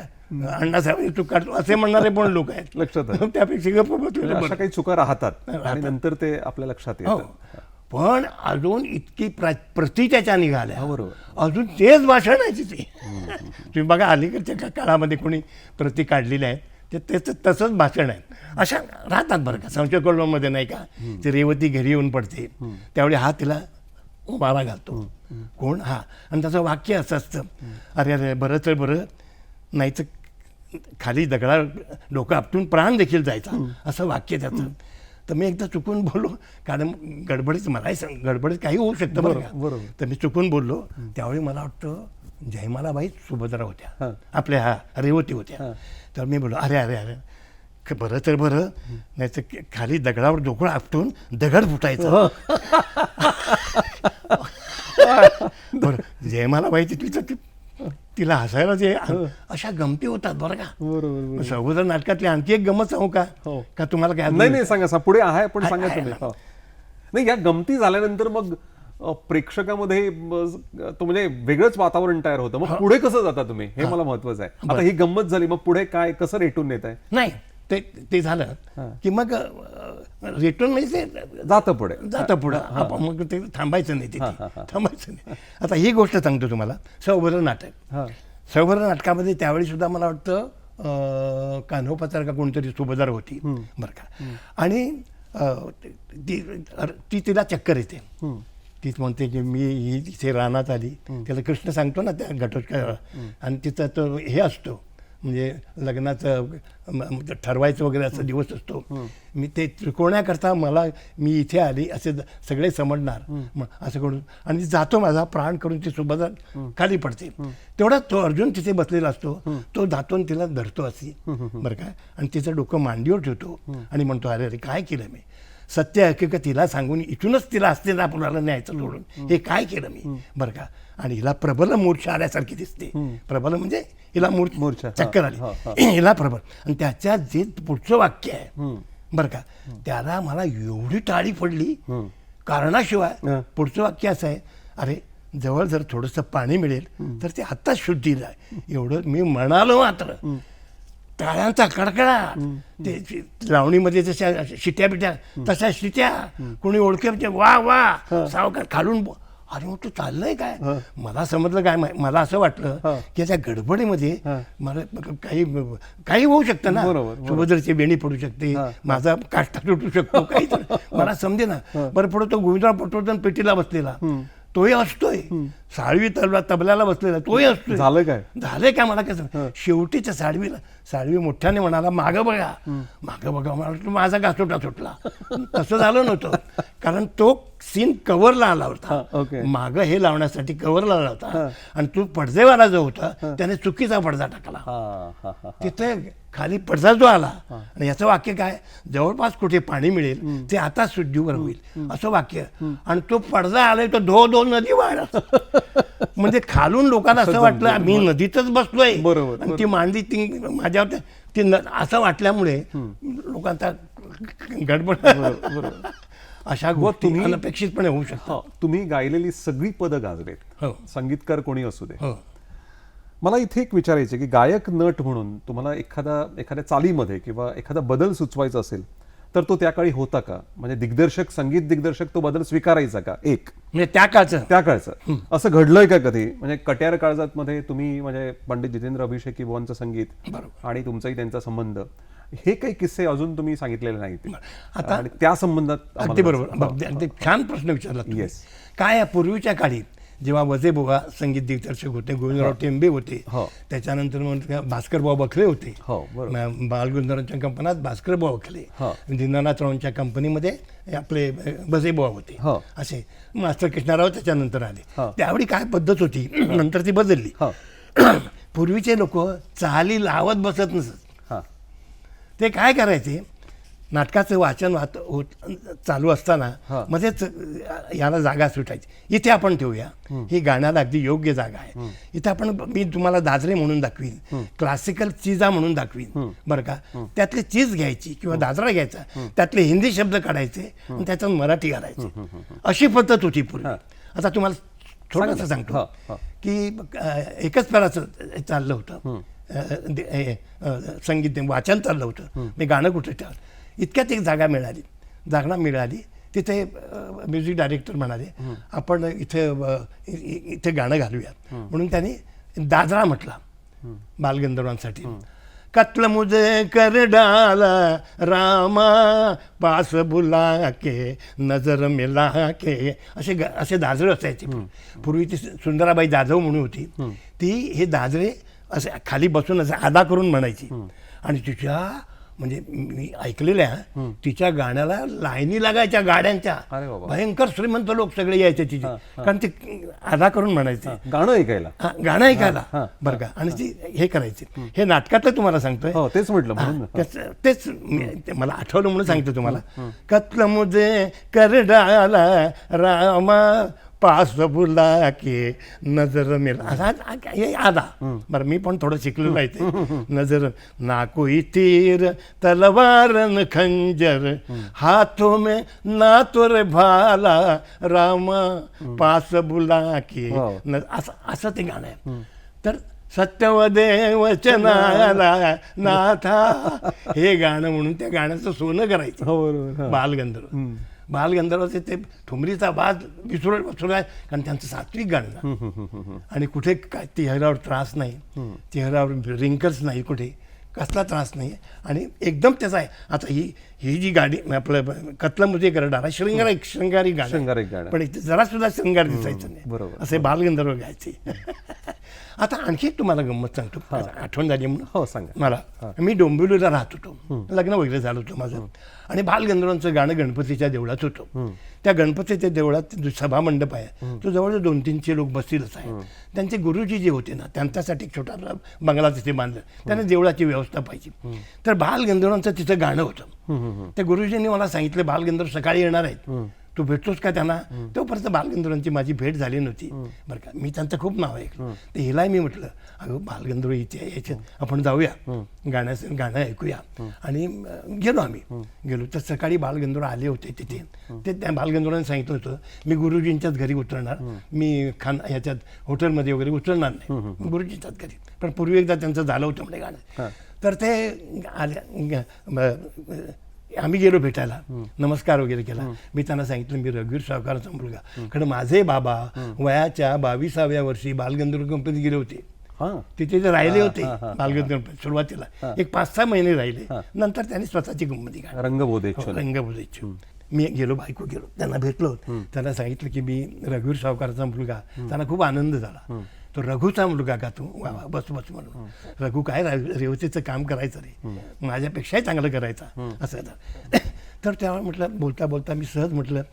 अण्णासाहेब चूक काढतो असे म्हणणारे पण लोक आहेत. लक्षात आहे. त्यापेक्षा गप्प बसलेलं अशा बरं. काही चुका राहतात आणि नंतर ते आपल्या लक्षात येतात. पण अजून इतकी प्रति त्याच्या निघाल्या, बरोबर. अजून तेच भाषण आहे तिथे. तुम्ही बघा अलीकडच्या काळामध्ये कोणी प्रति काढलेल्या आहेत, ते तसंच भाषण आहे. अशा राहतात बरं का. संशय कॉलममध्ये नाही का, ती रेवती घरी येऊन पडते, त्यावेळी हा तिला मारा घालतो. कोण? हा. आणि त्याचं वाक्य असं असतं, अरे अरे बरं तर बरं, नाही तर खाली दगडा डोकं आपटून प्राण देखील जायचा, असं वाक्य त्याचं. तर मी एकदा चुकून बोललो, कारण गडबडीत मलाही गडबडीत काही होऊ शकतं बरं का. बरोबर. तर मी चुकून बोललो. त्यावेळी मला वाटतं जयमालाबाई सुभद्रा होत्या, आपल्या रेवती होत्या. तर मी बोललो, अरे अरे अरे बरं तर बरं, नाही तर खाली दगडावर डोकं आपटून दगड फुटायचं. बरं, जयमालाबाई तिथली तिला हसायला जे अशा गमती होतात बरं का. बरोबर. सगोदर नाटकातली आणखी एक गमत सांगू का? का तुम्हाला काय? नाही सांगा. पुढे आहे पण सांगा तुम्ही. नाही, या गमती झाल्यानंतर मग प्रेक्षकामध्ये तो म्हणजे वेगळंच वातावरण तयार होतं. मग पुढे कसं जाता तुम्ही, हे मला महत्वाचं आहे. आता ही गंमत झाली, मग पुढे काय, कसं रेटून नेत आहे? नाही, ते झालं की मग रिटर्न म्हणजे ते जातं पुढे. मग ते थांबायचं नाही तिथे, थांबायचं नाही. आता ही गोष्ट सांगतो तुम्हाला. सौभद्र नाटक. सौभद्र नाटकामध्ये त्यावेळी सुद्धा मला वाटतं कान्होपाचार का कोणतरी सुभद्रा होती बरं का. आणि ती तिला चक्कर येते. तीच म्हणते की मी ही तिथे रानात आली. त्याला कृष्ण सांगतो ना त्या घटोत्कचाला, आणि तिचा तो हे असतो म्हणजे लग्नाचं ठरवायचं वगैरे असा दिवस असतो. मी ते त्रिकोण्याकरता मी इथे आली असे सगळे समजणार असं करून आणि जातो माझा प्राण करून ती सुभद्रा खाली पडते. तेवढा तो अर्जुन तिथे बसलेला असतो, तो जातो आणि तिला धरतो अशी बरं का, आणि तिचं डोकं मांडीवर ठेवतो आणि म्हणतो अरे अरे काय केलं मी, सत्य हकीकत तिला सांगून इथूनच तिला हस्तिनापुराला न्यायचं सोडून हे काय केलं मी बरं का. आणि हिला प्रबल मूर्छा आल्यासारखी दिसते. प्रबल म्हणजे हिला मूर्छा चक्कर आली हिला प्रबल. आणि त्याच्या जे पुढचं वाक्य आहे बरं का, त्याला मला एवढी टाळी पडली कारणाशिवाय. पुढचं वाक्य असं आहे, अरे जवळ जर थोडंसं पाणी मिळेल तर ते आत्ताच शुद्धीला आहे. एवढं मी म्हणालो मात्र टाळ्यांचा कडकडा, ते लावणीमध्ये जशा शिट्या बिट्या तशा शिट्या, कोणी ओळखे म्हणजे वा वा सावकार खालून. अरे मग तू चाललंय काय. मला समजलं काय, मला असं वाटलं की त्या गडबडीमध्ये मला काही होऊ शकतं ना, सुभद्रेची वेणी पडू शकते, माझा काष्टा तुटू शकतो, काही मला समजे ना. बरं पुढे तो गोविंदराव पटवर्धन पेटीला बसलेला तोही असतोय, साळवी तबल्याला बसलेला तोही असतोय. झालंय काय मला कसं. शेवटीच्या साळवी मोठ्याने म्हणाला मागं बघा मला माझा घासोटा सुटला. तसं झालं नव्हतं, कारण तो सीन कव्हरला आला होता, मागं हे लावण्यासाठी कव्हरला आला होता, आणि तो पडदेवाला जो होता त्याने चुकीचा पडदा टाकला. तिथे खाली पडदा जो आला, आणि याचं वाक्य काय, जवळपास कुठे पाणी मिळेल ते आता शुद्धीवर होईल असं वाक्य. आणि तो पडदा आलाय तो धो धो नदी वाढ. म्हणजे खालून लोकांना असं वाटलं मी नदीतच बसलोय, आणि ती मांडली ती माझ्यावर ती असं वाटल्यामुळे लोकांचा गडबड अशा गोष्टी अनपेक्षितपणे होऊ शकतात. तुम्ही गायलेली सगळी पदं गाजलेत, संगीतकार कोणी असू दे. हो. मला इथे एक विचारायचं की गायक नट म्हणून तुम्हाला एखाद्या चालीमध्ये किंवा एखादा बदल सुचवायचा असेल तर तो त्या काळी होता का? म्हणजे दिग्दर्शक, संगीत दिग्दर्शक तो बदल स्वीकारायचा का? एक म्हणजे त्या काळचं असं घडलंय का कधी? म्हणजे कट्यार काळजात मध्ये तुम्ही म्हणजे पंडित जितेंद्र अभिषेकी बुवांचं संगीत आणि तुमचाही त्यांचा संबंध, हे काही किस्से अजून तुम्ही सांगितलेले नाहीत आता, आणि त्या संबंधात अगदी बरोबर, अगदी छान प्रश्न विचारला. येस, काय पूर्वीच्या काळी जेव्हा वजेबुवा संगीत दिग्दर्शक होते, गोविंदराव टेंबे होते, त्याच्यानंतर मग भास्करबुवा बखले होते, बालगंधर्वांच्या कंपनीत भास्करबुवा बखले, दीनानाथरावांच्या कंपनीमध्ये आपले वजेबुवा होते, असे मास्टर कृष्णाराव त्याच्यानंतर आले. त्यावेळी काय पद्धत होती, नंतर ती बदलली. पूर्वीचे लोक चाली लावत बसत नसत. ते काय करायचे, नाटकाचं वाचन चालू असताना मध्येच याला जागा सुटायची, इथे आपण ठेवूया, ही गाण्याला अगदी योग्य जागा आहे, इथे आपण, मी तुम्हाला दादरे म्हणून दाखवीन, क्लासिकल चीजा म्हणून दाखवीन बरं का, त्यातली चीज घ्यायची किंवा दादरा घ्यायचा, त्यातले हिंदी शब्द काढायचे आणि त्याच्यात मराठी घालायचे, अशी पद्धत होती पूर्वी. आता तुम्हाला थोडंसं सांगतो की एकच पेराचं चाललं होतं, संगीत वाचन चाललं होतं, मी गाणं कुठे ठेवलं. इतक्यात एक जागा मिळाली, तिथे म्युझिक डायरेक्टर म्हणाले आपण इथे गाणं घालूया, म्हणून त्यांनी दादरा म्हटला बालगंधर्वांसाठी. कत्ल मुझे कर डाला रामा पास बुला के नजर मिला के, असे दादरे असायचे पूर्वी. ती सुंदराबाई जाधव म्हणून होती, ती हे दादरे असे खाली बसून असे आदा करून म्हणायची. आणि तिच्या म्हणजे मी ऐकलेल्या तिच्या गाण्याला लाईनी लागायच्या गाड्यांच्या, भयंकर श्रीमंत लोक सगळे यायचे तिचे, कारण ते आधा करून म्हणायचे गाणं ऐकायला बरं का. आणि ती हे करायचे, हे नाटकातलं तुम्हाला सांगतोय, तेच म्हटलं, तेच मला आठवलं म्हणून सांगतो तुम्हाला. कत्ल मुझे कर डाला रामा पास बुला के नजर मिला, हे आधा. बरं मी पण थोडं शिकलेलं आहे ते. नजर ना कोई तीर तलवार न खंजर हाथों में ना तो रे भाला रामा पास बुला के, असं ते गाणं आहे. तर सत्यवदे वचनाला नाथा, हे गाणं म्हणून त्या गाण्याचं सोनं करायचं बालगंधर्वाचे. ते ठुमरीचा बाज विसरू आहे, कारण त्यांचं सात्विक गाणं, आणि कुठे काय चेहऱ्यावर त्रास नाही, चेहऱ्यावर रिंकल्स नाही, कुठे कसला त्रास नाही, आणि एकदम त्याचा आहे. आता ही जी गाडी आपलं कतला मुझे करणारा शृंगारी गाणं शृंगारिक गाणं. पण इथे जरा सुद्धा शृंगार दिसायचं नाही. बरोबर. असे बालगंधर्व गायचे. आता आणखी एक तुम्हाला गंमत सांगतो, आठवण झाली म्हणून. हो, सांगा. मला मी डोंबिवलीला राहत होतो, लग्न वगैरे झालं होतं माझं, आणि बालगंधर्वांचं गाणं गणपतीच्या देवळात होतं. त्या गणपतीच्या देवळात सभा मंडप आहे, तो जवळजवळ 200-300 लोक बसतीलच आहे. त्यांचे गुरुजी जे होते ना, त्यांच्यासाठी एक छोटा बंगला तिथे बांधलं, त्यांना देवळाची व्यवस्था पाहिजे. तर बालगंधर्वांचं तिथं गाणं होतं. त्या गुरुजींनी मला सांगितलं, बालगंधर्व सकाळी येणार आहेत, तू भेटतोस का त्यांना? तोपर्यंत बालगंधर्वांची माझी भेट झाली नव्हती बरं का. मी त्यांचं खूप नाव ऐकलं. तर हिलाही मी म्हटलं, अगं बालगंधर्व इथे याच्यात आपण जाऊया, गाणं ऐकूया. आणि गेलो आम्ही. गेलो तर सकाळी बालगंधर्व आले होते तिथे. ते त्या बालगंधर्वांनी सांगितलं होतं, मी गुरुजींच्याच घरी उतरणार, मी याच्यात हॉटेलमध्ये वगैरे उतरणार नाही, गुरुजींच्याच घरी. पण पूर्वी एकदा त्यांचं झालं होतं म्हणजे गाणं. तर ते आले, आम्ही गेलो भेटायला, नमस्कार वगैरे केला. मी त्यांना सांगितलं, मी रघुवीर सावकाराचा मुलगा, कारण माझे बाबा वयाच्या 22व्या वर्षी बालगंधर्व कंपनीत गेले होते. तिथे जे राहिले होते बालगंधर्व कंपनीत सुरुवातीला एक 5-6 महिने राहिले. नंतर त्यांनी स्वतःची कंपनी काढली, रंगबोधेच्छू. मी गेलो, बायको गेलो, त्यांना भेटलो. त्यांना सांगितलं की मी रघुवीर सावकाराचा मुलगा. त्यांना खूप आनंद झाला. तो रघुचा मुलगा का तू? बस बस म्हणून. रघु काय रेवतीचं काम करायचं रे, माझ्यापेक्षाही चांगलं करायचं असं. तर तेव्हा म्हटलं, बोलता बोलता मी सहज म्हटलं,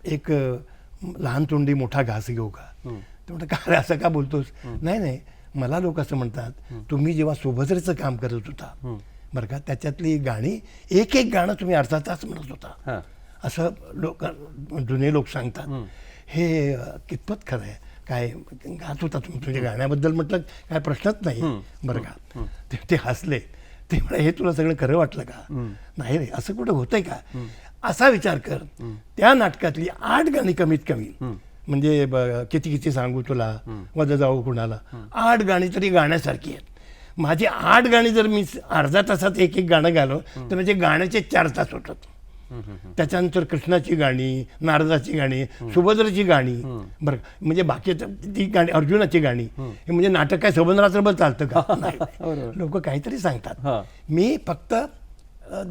एक लहान तोंडी मोठा घास घेऊ का? तर म्हटलं, का रे असं का बोलतोस? नाही, मला लोक असं म्हणतात, तुम्ही जेव्हा सुभद्रेचं काम करत होता बरं का, त्याच्यातली गाणी एक गाणं तुम्ही अर्धा तास म्हणत होता, असं लोक जुने लोक सांगतात. हे कितपत खरं आहे? काय गात होता तुम्ही? तुझ्या गाण्याबद्दल म्हटलं काय प्रश्नच नाही बरं का. ते हसले. ते म्हणा, हे तुला सगळं खरं वाटलं का? नाही रे, असं कुठं होतंय का? असा विचार कर, त्या नाटकातली 8 गाणी कमीत कमी, म्हणजे किती सांगू तुला, वजा जाऊ कुणाला, 8 गाणी तरी गाण्यासारखी आहेत. माझी 8 गाणी जर मी अर्ध्या तासात एक गाणं गालो तर म्हणजे गाण्याचे 4 तास होतात. त्याच्यानंतर कृष्णाची गाणी, नारदाची गाणी, सुभद्राची गाणी बरं, म्हणजे बाकी ती गाणी, अर्जुनाची गाणी. हे म्हणजे नाटक काय सबंधरात्रभर चालतं का? नाही, लोक काहीतरी सांगतात. मी फक्त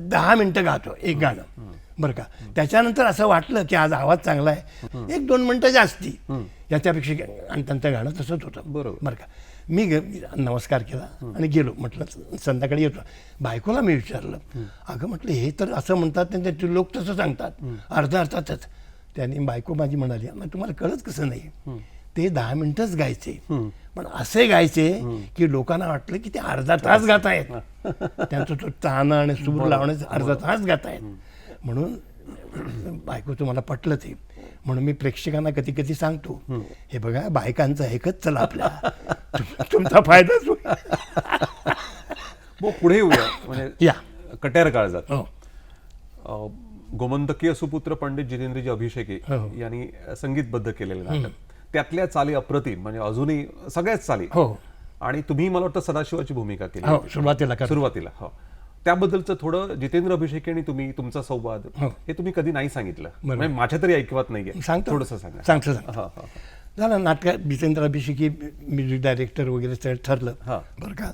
10 मिनिटं गातो एक गाणं बरं का. त्याच्यानंतर असं वाटलं की आज आवाज चांगला आहे, 1-2 मिनिटं जास्ती याच्यापेक्षा. आणि त्यांचं गाणं तसंच होतं बरं का. मी नमस्कार केला आणि गेलो. म्हटलं संध्याकाळी येतो. बायकोला मी विचारलं, अगं म्हटलं, हे तर असं म्हणतात, ते लोक तसं सांगतात अर्धा तासच. त्याने बायको माझी म्हणाली, मग तुम्हाला कळत कसं नाही, ते 10 मिनिटंच गायचे, पण असे गायचे की लोकांना वाटलं की ते अर्धा तास गात आहेत. त्यांचं तो ताना आणि सूर लावण्याचं अर्धा तास गात आहेत. म्हणून बायको तुम्हाला पटलं ते. म्हणून मी प्रेक्षकांना कधी कधी सांगतो, हे बघा, बायकांचं ऐकत चला, आपल्या तुमचा फायदाच होईल. पुढे येऊया, म्हणजे या कट्यार काळजात गोमंतकीय सुपुत्र पंडित जितेंद्रजी अभिषेकी यांनी संगीतबद्ध केलेलं नाटक. त्यातल्या चाली अप्रतिम, म्हणजे अजूनही सगळ्याच चाली. आणि तुम्ही मला वाटतं सदाशिवाची भूमिका केली सुरुवातीला. त्याबद्दलचं थोडं जितेंद्र अभिषेकी आणि तुम्ही तुमचा संवाद हे तुम्ही कधी नाही सांगितलं, म्हणजे माझ्या तरी ऐकवत नाहीये. थोडंसं सांगा. झालं नाटकात जितेंद्र अभिषेकी म्युझिक डायरेक्टर वगैरे ठरलं बरं का.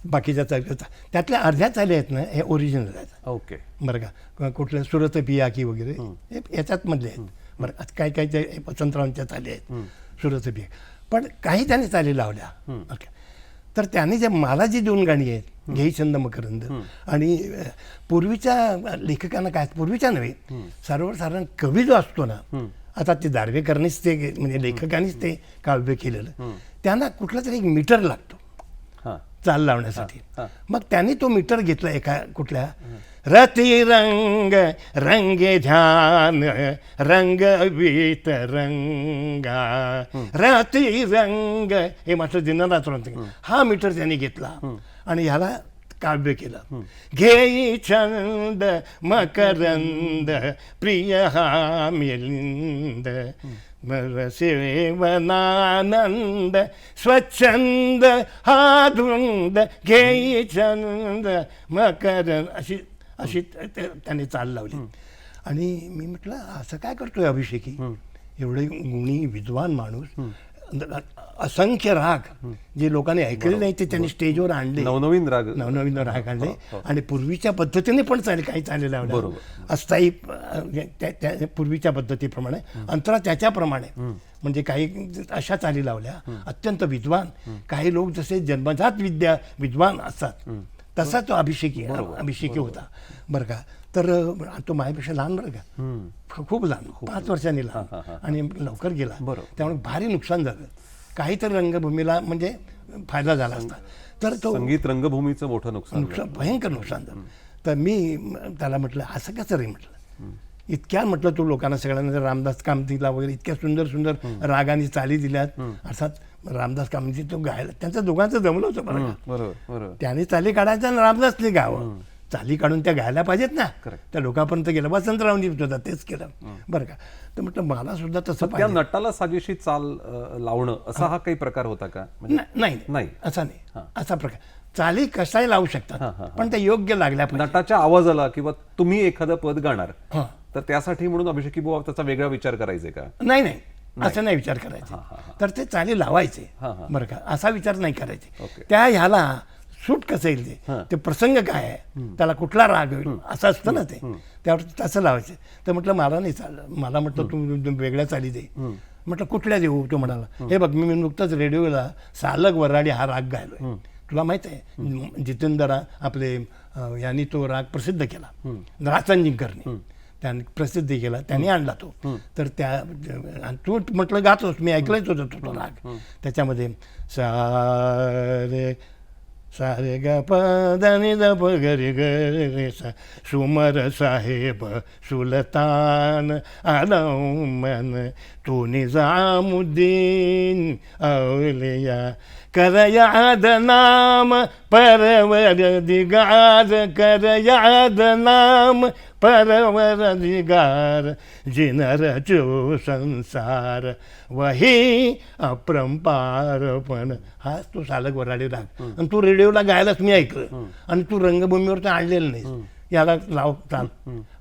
बाकीच्या चाली, त्यातल्या अर्ध्या चाली आहेत ना, हे ओरिजिनल आहेत. ओके बरं का. कुठल्या सुरत पियाकी वगैरे हे याच्यात मधले आहेत बरं. काय काय ते वसंतरावांच्या चाली आहेत सुरत पिया. पण काही त्याने चाली लावल्या. तर त्याने जे मला जी 2 गाणी आहेत, घेई छंद मकरंद, आणि पूर्वीच्या लेखकांना काय, पूर्वीच्या नव्हे, सर्वसाधारण कवी जो असतो ना, आता ते दार्वेकरांनीच ते, म्हणजे लेखकांनीच ते काव्य केलेलं, त्यांना कुठला तरी एक मीटर लागतो चाल लावण्यासाठी. मग त्यांनी तो मीटर घेतला एका कुठल्या, रती रंग रंगे ध्यान रंग वीत रंगा, रती रंग, हे मात्र दिनरात्र हा मीटर त्यांनी घेतला आणि ह्याला काव्य केलं. घेई छंद मकरंद प्रिय हा मिलिंद, सेवनानंद स्वच्छंद हा धुंद, घेई छंद मकरंद, अशी त्याने चाल लावली. आणि मी म्हटलं, असं काय करतोय अभिषेकी, एवढे गुणी विद्वान माणूस, असंख्य राग जे लोकांनी ऐकले नाही ते त्यांनी स्टेजवर आणले, नवनवीन राग. नवनवीन राग आणले आणि पूर्वीच्या पद्धतीने पण काही चाली लावल्या, अस्थायी त्या पूर्वीच्या पद्धतीप्रमाणे, अंतरा त्याच्याप्रमाणे. म्हणजे काही अशा चाली लावल्या अत्यंत विद्वान. काही लोक जसे जन्मजात विद्वान असतात तसा तो अभिषेकी होता बरं का. तर तो माझ्यापेक्षा लहान बरं का, खूप लहान, 5 वर्षांनी लहान, आणि लवकर गेला. त्यामुळे भारी नुकसान झालं. काहीतरी रंगभूमीला म्हणजे फायदा झाला असता. तर तो संगीत रंगभूमीचं मोठं नुकसान, भयंकर नुकसान झालं. तर मी त्याला म्हटलं असं कसं रे म्हटलं, इतक्या म्हटलं तू लोकांना सगळ्यांना रामदास कामतीला वगैरे इतक्या सुंदर सुंदर रागाने चाली दिल्यात. अर्थात रामदास कामती तो गायला, त्यांचं दोघांचं जमलं होतं बरं का. बरोबर. त्याने चाली काढायचा आणि रामदासने गावं. चाली काढून त्या गायला पाहिजेत ना, त्या लोकांपर्यंत गेलं. वसंतराव देत होता तेच केलं बरं का. तर म्हटलं मला सुद्धा तसं त्या नटाला साजेशी चाल लावणं असा हा काही प्रकार होता का? नाही, असा नाही. असा प्रकार चाली कसाही लावू शकतात, पण त्या योग्य लागल्या पाहिजे. नटाच्या आवाजाला किंवा तुम्ही एखादं पद गाणार तर त्यासाठी म्हणून अभिषेकी बुवा त्याचा वेगळा विचार करायचे का? नाही, असं नाही विचार करायचे. तर ते चाली लावायचे बरं का, असा विचार नाही करायचे. त्या ह्याला सूट कसं येईल ते प्रसंग काय आहे, त्याला कुठला राग होईल असं असतं ना ते, त्यावर तसं लावायचं. तर म्हटलं मला नाही चाललं, मला म्हटलं तू वेगळ्या चाली दे. म्हटलं कुठल्या देऊ? तो म्हणाला हे बघ मी नुकतंच रेडिओला सालग वराडी हा राग गायलोय, तुला माहित आहे जितेंद्र आपले यांनी तो राग प्रसिद्ध केला, राचंजिंकरने त्यांनी प्रसिद्ध केला, त्यांनी आणला तो. तर त्या तू म्हटलं गातोस, मी ऐकलंच होतं तो राग. त्याच्यामध्ये सारे ग प नी द प गरे ग सा सुमर साहेब सुलतान आलमन तू निजामुद्दीन औलिया कर याद नाम परवर दिगार, कर याद नाम परवर दिगार, जिन रचो संसार वही अपरंपारपण. हाच तो सालग वराडी राग. आणि तू रेडिओला गायलाच मी ऐकलं, आणि तू रंगभूमीवर आणलेलं नाही. याला लाव चाल.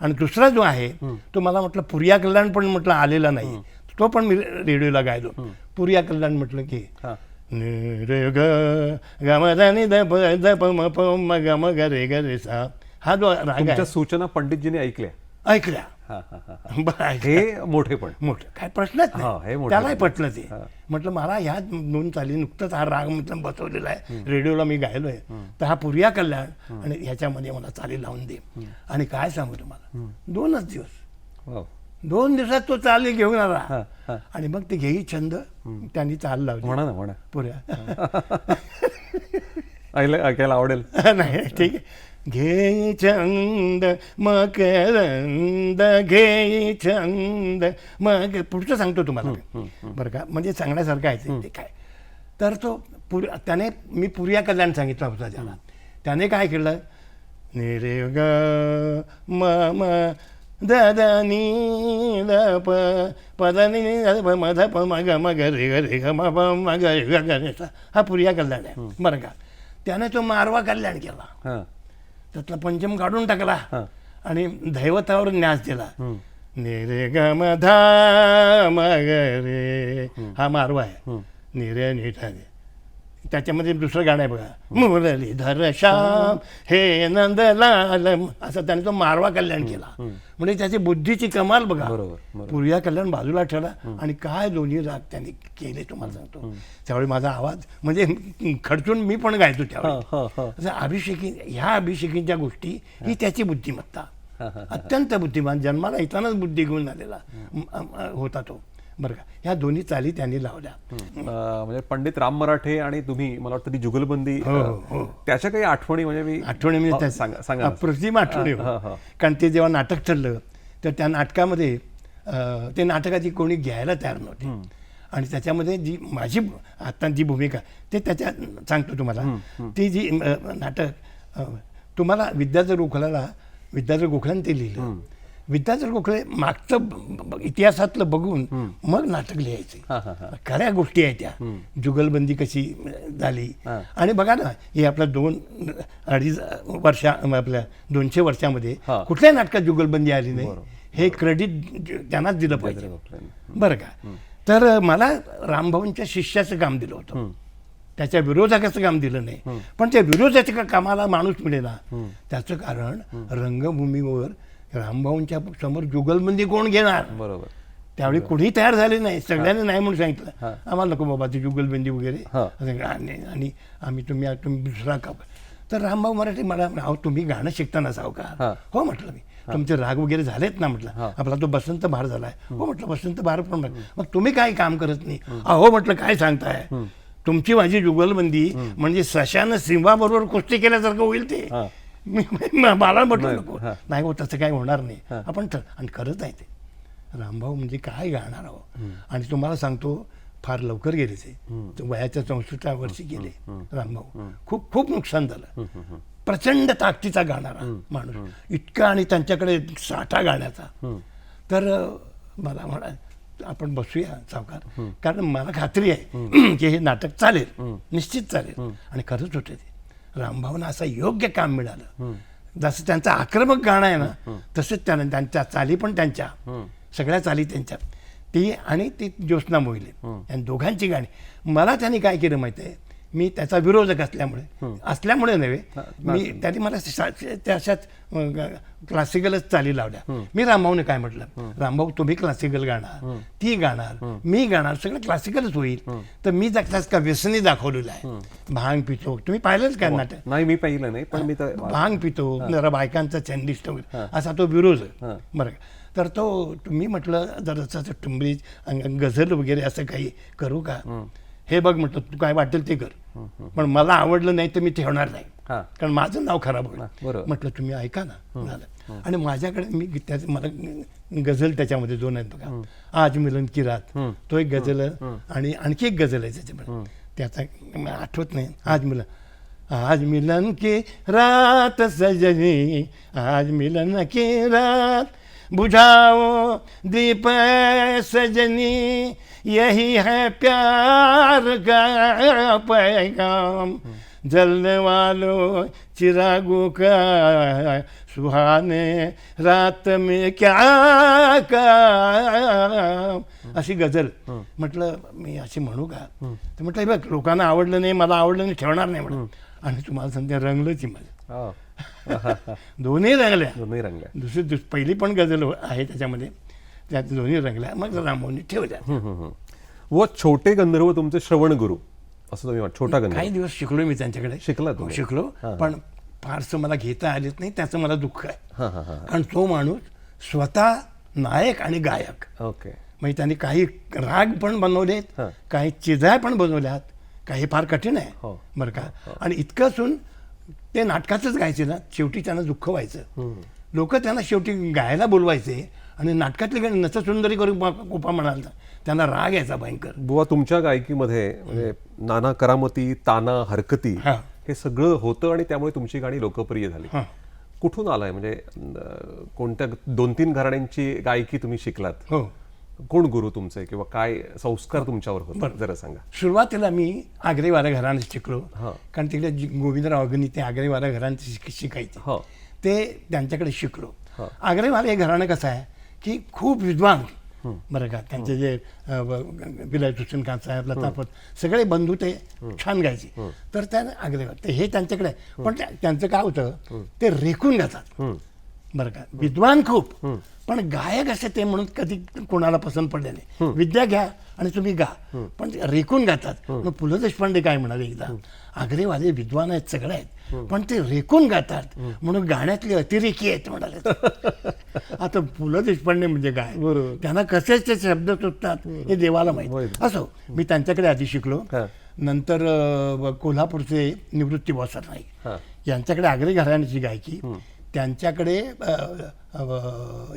आणि दुसरा जो आहे तो मला म्हटलं पुरिया कल्याण पण म्हटलं आलेला नाही, तो पण मी रेडिओला गायलो. पुरिया कल्याण म्हटलं की रे ग गम नी द प द प म प म ग म ग रे ग रे सा, हा जो राग आहे. सूचना पंडितजीने ऐकल्या. हे मोठे काय प्रश्नच नाही, त्यालाही पटलं ते. म्हटलं मला ह्या 2 चाली नुकतंच हा राग म्हटलं बसवलेला आहे, रेडिओला मी गायलोय, तर हा पुरिया कल्याण आणि ह्याच्यामध्ये मला चाली लावून दे. आणि काय सांगू तुम्हाला, 2च दिवस, 2 दिवसात तो चाली घेऊन आला. आणि मग ते घेई छंद त्यांनी चाल लावली. म्हणा पुऱ्या ऐकायला आवडेल. नाही ठीक आहे. घे छंद मकरंद, घे छंद मग पुढचं सांगतो तुम्हाला बरं का, म्हणजे सांगण्यासारखं आहे ते काय. तर तो त्याने मी पुरिया कल्याण सांगितला होता त्याला. त्याने काय केलं, निरे ग म म द द नी द प प द नी म ध प म ग म ग रे ग रे ग म प म ग रे ग ग रे सा, हा पुरिया कल्याण आहे बरं का. त्याने तो मारवा कल्याण केला, त्यातला पंचम काढून टाकला आणि दैवतावर न्यास दिला. निरे ग म धा म ग रे, हा मारवा आहे. निरे निठाने त्याच्यामध्ये दुसरं गाणं आहे बघा, मुरलीधर श्याम हे नंदलाल, असं त्याने तो मारवा कल्याण केला. म्हणजे त्याची बुद्धीची कमाल बघा. पुरिया कल्याण बाजूला ठेवला आणि काय दोन्ही राग त्यांनी केले तुम्हाला सांगतो. त्यावेळी माझा आवाज म्हणजे खडचून मी पण गायचो त्यावेळी. अभिषेकी, ह्या अभिषेकींच्या गोष्टी ही त्याची बुद्धिमत्ता, अत्यंत बुद्धिमान, जन्माला येतानाच बुद्धी घेऊन आलेला होता तो बरं का. ह्या दोन्ही चाली त्यांनी लावल्या. म्हणजे पंडित राम मराठे आणि तुम्ही, मला वाटतं ती जुगलबंदी, त्याच्या काही आठवणी म्हणजे सांगा अप्रतिम आठवणी. कारण ते जेव्हा नाटक ठरलं तर त्या नाटकामध्ये ते नाटकाची कोणी घ्यायला तयार नव्हते. आणि त्याच्यामध्ये जी माझी आता जी भूमिका ते त्याच्यात सांगतो तुम्हाला. ती जी नाटक तुम्हाला विद्याधर गोखल्यानं ते लिहिलं. विद्याधर गोखले मागचं इतिहासातलं बघून मग नाटक लिहायचे. खऱ्या गोष्टी आहेत त्या, जुगलबंदी कशी झाली. आणि बघा ना, हे आपल्या 2-2.5 वर्ष, आपल्या 200 वर्षामध्ये कुठल्याही नाटकात जुगलबंदी आली नाही, हे क्रेडिट त्यांनाच दिलं पाहिजे बरं का. तर मला रामभाऊंच्या शिष्याचं काम दिलं होतं, त्याच्या विरोधकाचं काम दिलं नाही. पण त्या विरोधाच्या कामाला माणूस मिळेना. त्याचं कारण रंगभूमीवर रामभाऊंच्या समोर जुगलबंदी कोण घेणार. बरोबर. त्यावेळी कोणी तयार झाले नाही, सगळ्यांनी नाही म्हणून सांगितलं, आम्हाला नको बाबा ती जुगलबंदी वगैरे, आणि आम्ही तुम्ही दुसरा का. तर रामभाऊ मराठे मला अहो तुम्ही गाणं शिकताना सावकार. हो म्हटलं मी, तुमचे राग वगैरे झालेत ना म्हटलं, आपला तो बसंत बहार झालाय. हो म्हटलं बसंत बहार पण मग तुम्ही काय काम करत नाही. अहो म्हटलं काय सांगताय, तुमची माझी जुगलबंदी म्हणजे सशानं सिंहाबरोबर कुस्ती केल्यासारखं होईल ते. मला म्हटलं नको, नाही हो तसं काही होणार नाही, आपण आणि खरंच आहे ते. रामभाऊ म्हणजे काय गाणार आहो. आणि तुम्हाला सांगतो फार लवकर गेले ते, वयाच्या 64 वर्षी गेले रामभाऊ. खूप खूप नुकसान झालं. प्रचंड ताकदीचा गाणारा माणूस, इतका, आणि त्यांच्याकडे साठा गाण्याचा. तर मला म्हणा आपण बसूया सावकार, कारण मला खात्री आहे की हे नाटक चालेल, निश्चित चालेल. आणि खरंच होते ते. रामभाऊंना असं योग्य काम मिळालं. जसं त्यांचं आक्रमक गाणं आहे ना, तसंच त्यांच्या चाली पण त्यांच्या, सगळ्या चाली त्यांच्या, ती आणि ती ज्योत्स्ना मोहिले या दोघांची गाणी. मला त्यांनी काय केलं माहिती आहे, मी त्याचा विरोधक असल्यामुळे नव्हे, मी त्यांनी मला त्याच्यात क्लासिकलच चाली लावल्या. मी रामभाऊने काय म्हटलं, रामभाऊ तुम्ही क्लासिकल गाणार, ती गाणार, मी गाणार, सगळं क्लासिकलच होईल. तर मी त्याच का व्यसनी दाखवलेलं आहे. भांग पितो, तुम्ही पाहिलंच काय नाटक. नाही मी पाहिलं नाही, पण मी भांग पितो, जरा बायकांचा चंदिष्ट वगैरे असा तो विरोध. बरं, तर तो तुम्ही म्हटलं जर टुंबरी गझल वगैरे असं काही करू का. हे बघ म्हटलं तू काय वाटेल ते कर, पण मला आवडलं नाही तर मी ठेवणार नाही, कारण माझं नाव खराब होईल. म्हटलं तुम्ही ऐका ना. झालं. आणि माझ्याकडे मी मला गझल त्याच्यामध्ये 2 आहेत बघा, आज मिलन की रात, तो एक गझल, आणि आणखी एक गझल आहे त्याच्यामध्ये, त्याचा आठवत नाही. आज मिलन की रात सजनी, आज मिलन की रात, बुझाओ दीप सजनी, यही है प्यार का पैगाम, जलने वालों चिरागों का, सुहाने रात में क्या काम. अशी गझल. म्हटलं मी अशी म्हणू का. तर म्हटलं बघ लोकांना आवडलं नाही, मला आवडलं नाही, ठेवणार नाही म्हणून. आणि तुम्हाला सांगते रंगलंच माझं. दोन्ही रंगल्या. दुसरी पहिली पण गझल आहे त्याच्यामध्ये, त्यात दोन्ही रंगल्या. मग रामभाऊंनी ठेवल्या. व छोटे गंधर्व तुमचे श्रवण गुरु असं तुम्ही छोटा गंधर्व. काही दिवस शिकलो मी त्यांच्याकडे. शिकला शिकलो, पण फारसं मला घेता आलेच नाही, त्याचं मला दुःख आहे. कारण तो माणूस स्वतः नायक आणि गायक. ओके. म्हणजे त्यांनी काही राग पण बनवलेत, काही चिजाय पण बनवल्यात, काही फार कठीण आहे बरं का. आणि इतकं असून ते नाटकाचंच गायचे ना, शेवटी त्यांना दुःख व्हायचं. लोक त्यांना शेवटी गायला बोलवायचे आणि नाटकातले गाणे नचसुंदरी करून कोपा म्हणाल, त्यांना राग यायचा भयंकर. बुवा तुमच्या गायकीमध्ये म्हणजे नाना करामती, ताना हरकती हे सगळं होतं, आणि त्यामुळे तुमची गाणी लोकप्रिय झाली. कुठून आलाय, म्हणजे कोणत्या 2-3 घराण्यांची गायकी तुम्ही शिकलात. हो. कोण गुरु तुमचे किंवा काय संस्कार तुमच्यावर होते जरा सांगा. सुरुवातीला मी आग्रेवाला घराण्यात शिकलो, कारण तिकडे गोविंदराव अगनी ते आग्रेवाला घराण्यात शिकायचे, ते त्यांच्याकडे शिकलो. आग्रेवाला हे घराणं कसं आहे की खूप विद्वान बरं का. त्यांचे जे विलायत हुसेन खान साहेब, लताफत सगळे बंधू ते छान गायचे. तर त्या आग्रेवाला हे त्यांच्याकडे, पण त्यांचं काय होतं ते रेखून गातात बरं का. विद्वान खूप, पण गायक असे ते म्हणून कधी कोणाला पसंत पडले नाही. विद्या घ्या आणि तुम्ही गा, पण रेखून गातात. मग पु ल देशपांडे काय म्हणाले एकदा, आग्रेवाले विद्वान आहेत सगळे आहेत, पण ते रेखून गातात म्हणून गाण्यातले अतिरेकी आहेत म्हणाले. आता पु ल देशपांडे म्हणजे काय, त्यांना कसेच ते शब्द सुटतात हे देवाला माहिती. असो, मी त्यांच्याकडे आधी शिकलो. नंतर कोल्हापूरचे निवृत्ती बॉसर नाईक यांच्याकडे आग्रे घराण्याची गायकी, त्यांच्याकडे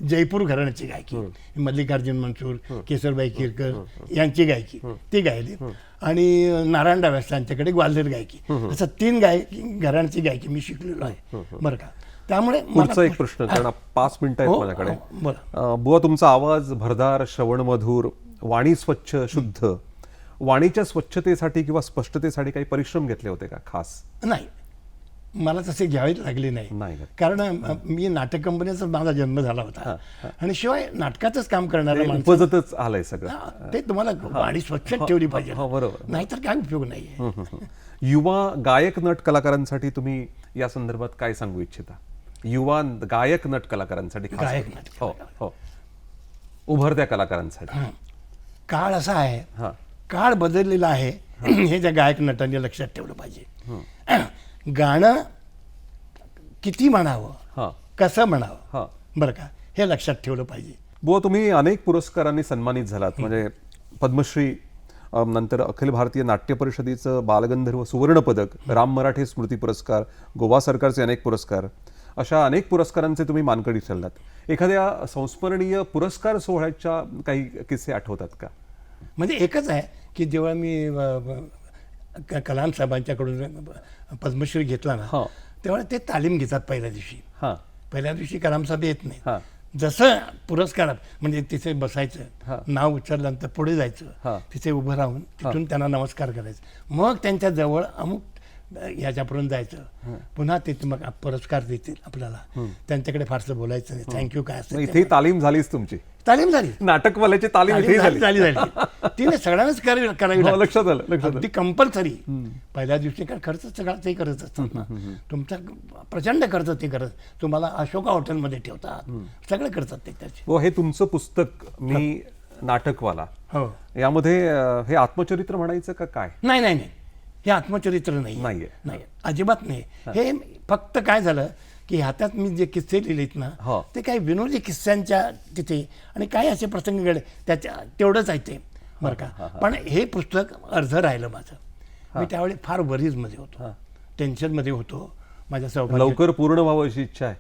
जयपूर घराण्याची गायकी, मल्लिकार्जुन मनसूर, केसरबाई किरकर यांची गायकी ती गायली. आणि नारायण डाव्यास त्यांच्याकडे ग्वाल्हेर गायकी, असं 3 घराण्याची गायकी मी शिकलेलो आहे बरं का. त्यामुळे पुढचा एक प्रश्न, कारण 5 मिनिटं आहेत माझ्याकडे. बुवा तुमचा आवाज भरदार, श्रवणमधुर, वाणी स्वच्छ शुद्ध. वाणीच्या स्वच्छतेसाठी किंवा स्पष्टतेसाठी काही परिश्रम घेतले होते का खास. नाही, मला तसे घ्यावेच लागले नाही. नाही. कारण मी नाटक कंपनीचा माझा जन्म झाला होता आणि शिवाय नाटकाचंच काम करणारा माणूस उपजतच आलंय सगळं. ते तुम्हाला वाणी स्वच्छ ठेवली पाहिजे, बरोबर. नाहीतर काय उपयोग नाहीये. युवा गायक नट कलाकारांसाठी तुम्ही या संदर्भात काय सांगू इच्छिता? युवा गायक नट कलाकारांसाठी खास गायक करून. नट हो हो, उभरत्या कलाकारांसाठी. काळ असा आहे, हा काळ बदललेला आहे हे त्या गायक नटांनी लक्षात ठेवलं पाहिजे. गाणं किती म्हणावं, हा कसं म्हणावं, हा. बरं का, हे लक्षात ठेवलं पाहिजे. बुवा, तुम्ही अनेक पुरस्कारांनी सन्मानित झालात. म्हणजे पद्मश्री, नंतर अखिल भारतीय नाट्य परिषदेचं बालगंधर्व सुवर्ण पदक, राम मराठे स्मृती पुरस्कार, गोवा सरकारचे अनेक पुरस्कार, अशा अनेक पुरस्कारांचे तुम्ही मानकडी ठरलात. एखाद्या संस्मरणीय पुरस्कार सोहळ्याच्या काही किस्से आठवतात का? म्हणजे एकच आहे की जेव्हा मी कलाम साहेबांच्याकडून पद्मश्री घेतला ना, तेव्हा ते तालीम घेतात पहिल्या दिवशी. पहिल्या दिवशी कलाम साहेब येत नाही. जसं पुरस्कारात म्हणजे तिथे बसायचं, नाव उचलल्यानंतर पुढे जायचं, तिथे उभं राहून तिथून त्यांना नमस्कार करायचं, मग त्यांच्या जवळ अमुक याच्यापर्यंत जायचं, पुन्हा ते मग पुरस्कार देतील आपल्याला. त्यांच्याकडे फारसं बोलायचं नाही, थँक्यू काय असतं. इथे तालीम झालीच तुमची? तालीम झाली, नाटकवाल्याची तालीम इथे झाली. तिने सगळ्यांनाच करावी लक्षात आलं. अगदी कंपल्सरी. पहिल्या दिवशी काय खर्च सगळा ते करत असतात ना, तुमचा प्रचंड खर्च ते करत, तुम्हाला अशोका हॉटेलमध्ये ठेवतात, सगळं करतात ते त्याचे. हो, हे तुमचं पुस्तक मी नाटकवाला, हो, यामध्ये हे आत्मचरित्र म्हणायचं का काय? नाही नाही नाही, हे आत्मचरित्र नाही, अजिबात नाही. हे फक्त काय झालं की हातात मी जे किस्से लिहिलेत ना, ते काही विनोदी किस्स्यांच्या तिथे आणि काही असे प्रसंग घडले त्याच्या तेवढंच आहे ते, बरं का. पण हे पुस्तक अर्ध राहिलं माझं. मी त्यावेळी फार वरीजमध्ये होतो, टेन्शनमध्ये होतो. माझ्या सौभाग्य लवकर पूर्ण व्हावं अशी इच्छा आहे.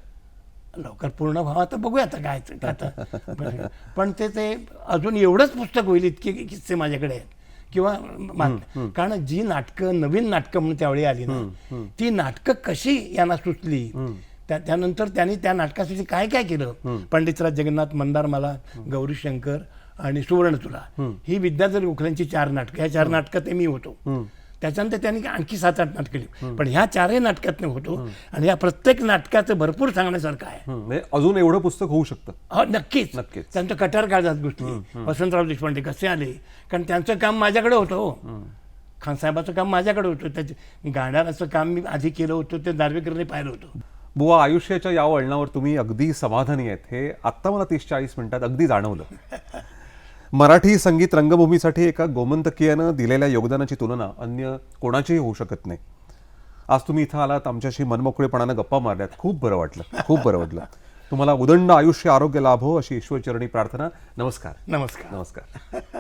लवकर पूर्ण व्हावं आता बघूया आता काय आता. पण ते अजून एवढंच पुस्तक होईल इतके किस्से माझ्याकडे आहेत. किंवा कारण जी नाटकं नवीन नाटकं म्हणून त्यावेळी आली ना, ती नाटकं कशी यांना सुचली, त्यानंतर त्यांनी त्या नाटकासाठी काय काय केलं. पंडितराज जगन्नाथ, मंदारमाला, गौरी शंकर आणि सुवर्णचुरा ही विद्याधर गोखलेंची 4 नाटकं. ह्या 4 नाटकात मी होतो. त्याच्यानंतर त्यांनी आणखी 7-8 नाटकं केली, पण ह्या 4ही नाटकात मी होतो. आणि या प्रत्येक नाटकाचं भरपूर सांगण्यासारखं आहे. अजून एवढं पुस्तक होऊ शकतं. हो, नक्कीच. त्यांचं कटार काळजात घुसली. वसंतराव देशपांडे कसे आले, कारण त्यांचं काम माझ्याकडे होतं. खानसाहेबाचं काम माझ्याकडे होतं. त्याचे गाण्याचं काम मी आधी केलं होतं, ते दार्वेकरने पाहिलं होतं. बुवा, आयुष्याच्या या वळणावर तुम्ही अगदी समाधानी आहेत हे आत्ता मला 30-40 मिनिटात अगदी जाणवलं. मराठी संगीत रंगभूमीसाठी एका गोमंतकीयानं दिलेल्या योगदानाची तुलना अन्य कोणाचीही होऊ शकत नाही. आज तुम्ही इथं आलात, आमच्याशी मनमोकळेपणानं गप्पा मारल्यात. खूप बरं वाटलं, खूप बरं वाटलं. तुम्हाला उदंड आयुष्य, आरोग्य लाभो अशी ईश्वरचरणी प्रार्थना. नमस्कार. नमस्कार. नमस्कार.